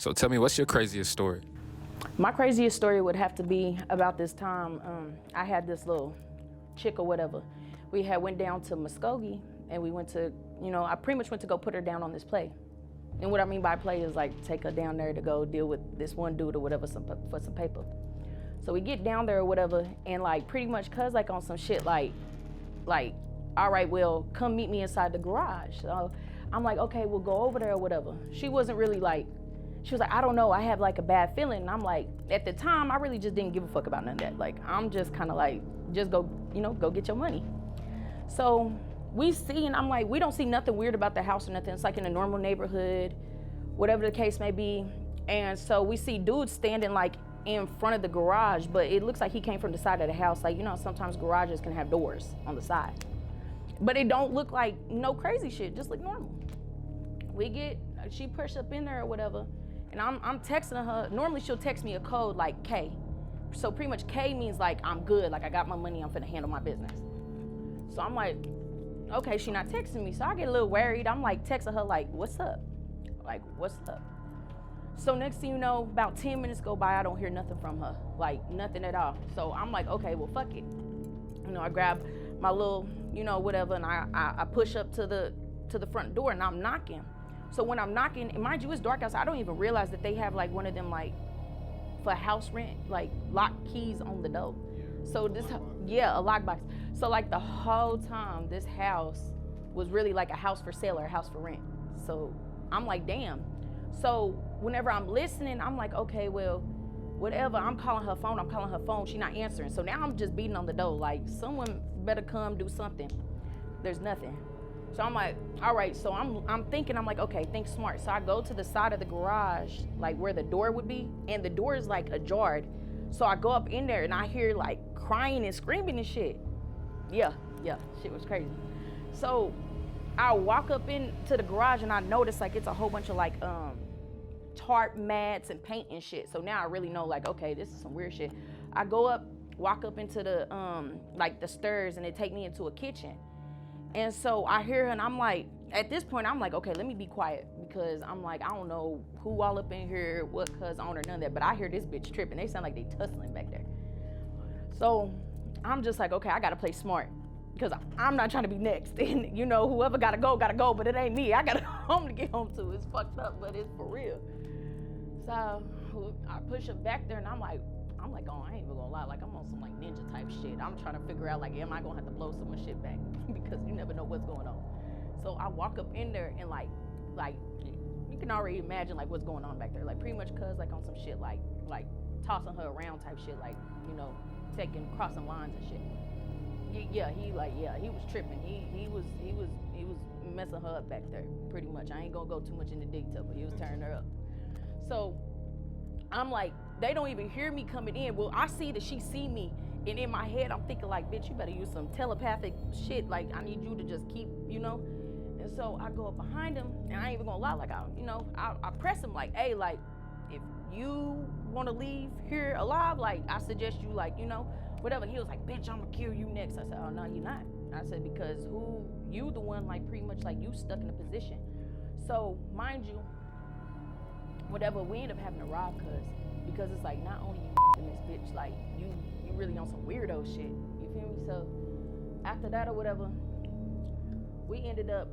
So tell me, what's your craziest story? My craziest story would have to be about this time. I had this little chick or whatever. We had went down to Muskogee and we went to, I pretty much went to go put her down on this play. And what I mean by play is like take her down there to go deal with this one dude or whatever for some paper. So we get down there or whatever, and like pretty much cuz like on some shit like, all right, well, come meet me inside the garage. So I'm like, okay, we'll go over there or whatever. She wasn't really like, she was like, I don't know, I have like a bad feeling. And I'm like, at the time, I really just didn't give a fuck about none of that. Like, I'm just kind of like, just go, go get your money. So we see, and I'm like, we don't see nothing weird about the house or nothing. It's like in a normal neighborhood, whatever the case may be. And so we see dudes standing like in front of the garage, but it looks like he came from the side of the house. Like, sometimes garages can have doors on the side. But it don't look like no crazy shit, just look normal. She pushed up in there or whatever, and I'm texting her. Normally she'll text me a code like K. So pretty much K means like I'm good, like I got my money, I'm finna handle my business. So I'm like, okay, she not texting me. So I get a little worried. I'm like texting her like, what's up? Like, what's up? So next thing you know, about 10 minutes go by, I don't hear nothing from her, like nothing at all. So I'm like, okay, well, fuck it. I grab my little, whatever, and I push up to the front door and I'm knocking. So when I'm knocking, and mind you, it's dark outside, I don't even realize that they have like one of them like for house rent, like lock keys on the door. So this, a lockbox. So like the whole time, this house was really like a house for sale or a house for rent. So I'm like, damn. So whenever I'm listening, I'm like, okay, well, whatever. I'm calling her phone. She not answering. So now I'm just beating on the door, like someone better come do something. There's nothing. So I'm like, all right. So I'm thinking, I'm like, okay, think smart. So I go to the side of the garage, like where the door would be, and the door is like ajar. So I go up in there and I hear like crying and screaming and shit. Yeah, shit was crazy. So I walk up into the garage and I notice like it's a whole bunch of like tarp mats and paint and shit. So now I really know like, okay, this is some weird shit. I go up, walk up into the like the stairs, and it take me into a kitchen. And so I hear her and I'm like, at this point I'm like, okay, let me be quiet, because I'm like, I don't know who all up in here, what cuz on or none of that, but I hear this bitch tripping. They sound like they tussling back there. So I'm just like, okay, I gotta play smart, because I'm not trying to be next. And whoever gotta go, but it ain't me. I got a home to get home to. It's fucked up, but it's for real. So I push her back there and I'm like, oh, I ain't even gonna lie, like I'm on some like ninja type shit. I'm trying to figure out like, am I gonna have to blow some shit back? Because you never know what's going on. So I walk up in there and like you can already imagine like what's going on back there. Like pretty much cuz like on some shit like tossing her around type shit, like, crossing lines and shit. He was tripping. He was messing her up back there, pretty much. I ain't gonna go too much into detail, but he was tearing her up. So I'm like, they don't even hear me coming in. Well, I see that she see me, and in my head I'm thinking like, bitch, you better use some telepathic shit. Like I need you to just keep, And so I go up behind him, and I ain't even gonna lie, like I press him like, hey, like if you want to leave here alive, like I suggest you like, whatever. He was like, bitch, I'm gonna kill you next. I said, oh no, you're not. I said, because you the one like pretty much like you stuck in a position. So mind you, whatever, we end up having to rob cuz, because it's like not only you in this bitch, like you really on some weirdo shit. You feel me? So after that or whatever, we ended up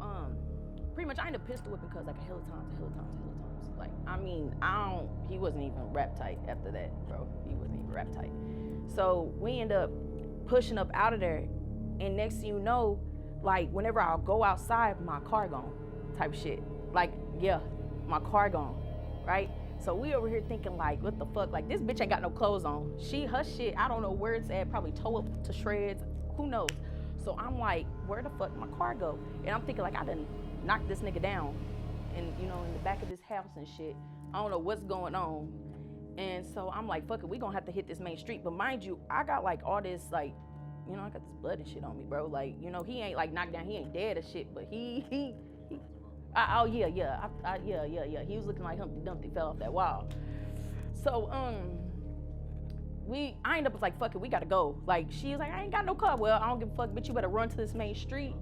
pretty much I ended up pistol whipping cuz like a hell of times. Like he wasn't even rap tight after that, bro. He wasn't even rap tight. So we end up pushing up out of there, and next thing you know, like whenever I'll go outside, my car gone type shit. Like, yeah, my car gone, right? So we over here thinking like, what the fuck? Like this bitch ain't got no clothes on. Her shit, I don't know where it's at, probably tore up to shreds, who knows? So I'm like, where the fuck my car go? And I'm thinking like, I done knocked this nigga down and in the back of this house and shit. I don't know what's going on. And so I'm like, fuck it, we gonna have to hit this main street. But mind you, I got like all this like, I got this blood and shit on me, bro. Like, he ain't like knocked down, he ain't dead or shit, but he He was looking like Humpty Dumpty fell off that wall. So I ended up like, fuck it, we gotta go. Like she was like, I ain't got no car. Well, I don't give a fuck, bitch. You better run to this main street.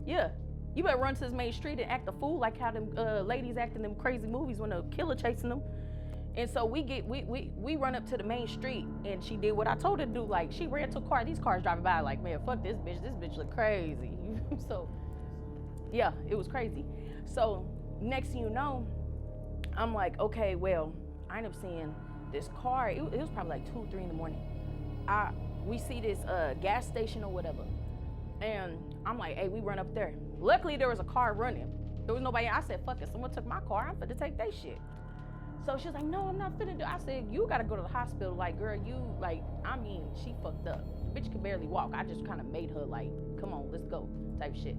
Yeah, you better run to this main street and act a fool like how them ladies act in them crazy movies when the killer chasing them. And so we run up to the main street, and she did what I told her to do. Like, she ran to a car. These cars driving by, like, man, fuck this bitch. This bitch look crazy. So, yeah, it was crazy. So, next thing you know, I'm like, okay, well, I end up seeing this car. It was probably like 2, 3 in the morning. We see this gas station or whatever. And I'm like, hey, we run up there. Luckily, there was a car running. There was nobody. I said, fuck it. Someone took my car. I'm finna take that shit. So she was like, no, I'm not finna do it. I said, you gotta go to the hospital. Like, girl, she fucked up. The bitch could barely walk. I just kind of made her like, come on, let's go, type shit.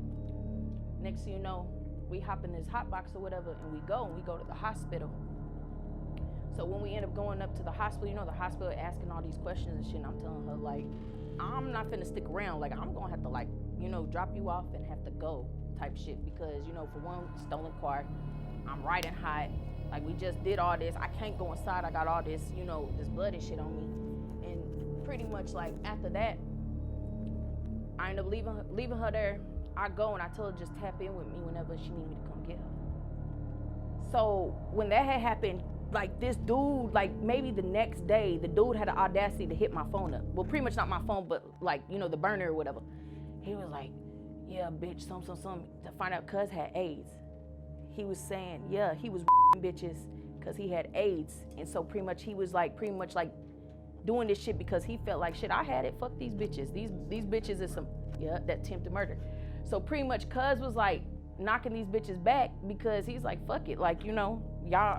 Next thing you know, we hop in this hot box or whatever, and we go to the hospital. So when we end up going up to the hospital, the hospital asking all these questions and shit, and I'm telling her, like, I'm not finna stick around. Like, I'm gonna have to, like, drop you off and have to go, type shit. Because, for one, stolen car, I'm riding hot. Like, we just did all this. I can't go inside. I got all this, this blood and shit on me. And pretty much, like, after that, I end up leaving her there. I go and I tell her just tap in with me whenever she need me to come get her. So when that had happened, like, this dude, like, maybe the next day, the dude had the audacity to hit my phone up. Well, pretty much not my phone, but, like, the burner or whatever. He was like, yeah, bitch, some, to find out cuz had AIDS. He was saying, yeah, he was bitches because he had AIDS. And so pretty much doing this shit because he felt like, shit, I had it, fuck these bitches. These bitches is that attempted murder. So pretty much cuz was like knocking these bitches back because he's like, fuck it. Like, y'all,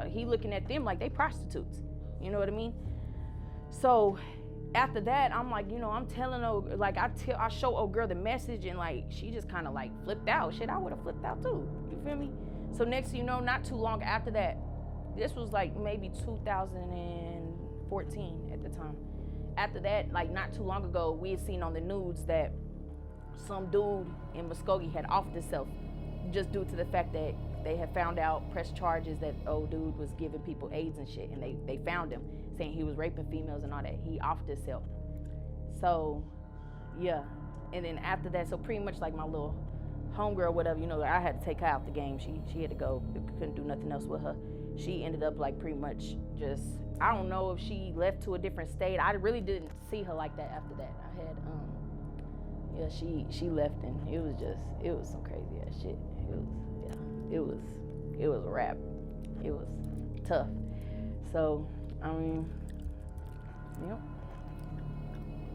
he looking at them like they prostitutes. You know what I mean? So after that, I'm like, I'm telling her, like, I show old girl the message, and like, she just kind of like flipped out. Shit, I would have flipped out too. You feel me? So next thing you know, not too long after that, this was like maybe 2014 at the time. After that, like not too long ago, we had seen on the news that some dude in Muskogee had offed himself just due to the fact that they had found out, pressed charges that old dude was giving people AIDS and shit, and they found him saying he was raping females and all that. He offed himself. So, yeah. And then after that, so pretty much like my little homegirl, whatever, I had to take her out the game. She had to go. Couldn't do nothing else with her. She ended up like pretty much just, I don't know if she left to a different state. I really didn't see her like that after that. I had, she left, and it was some crazy ass shit. It was a wrap. It was tough. So, yep.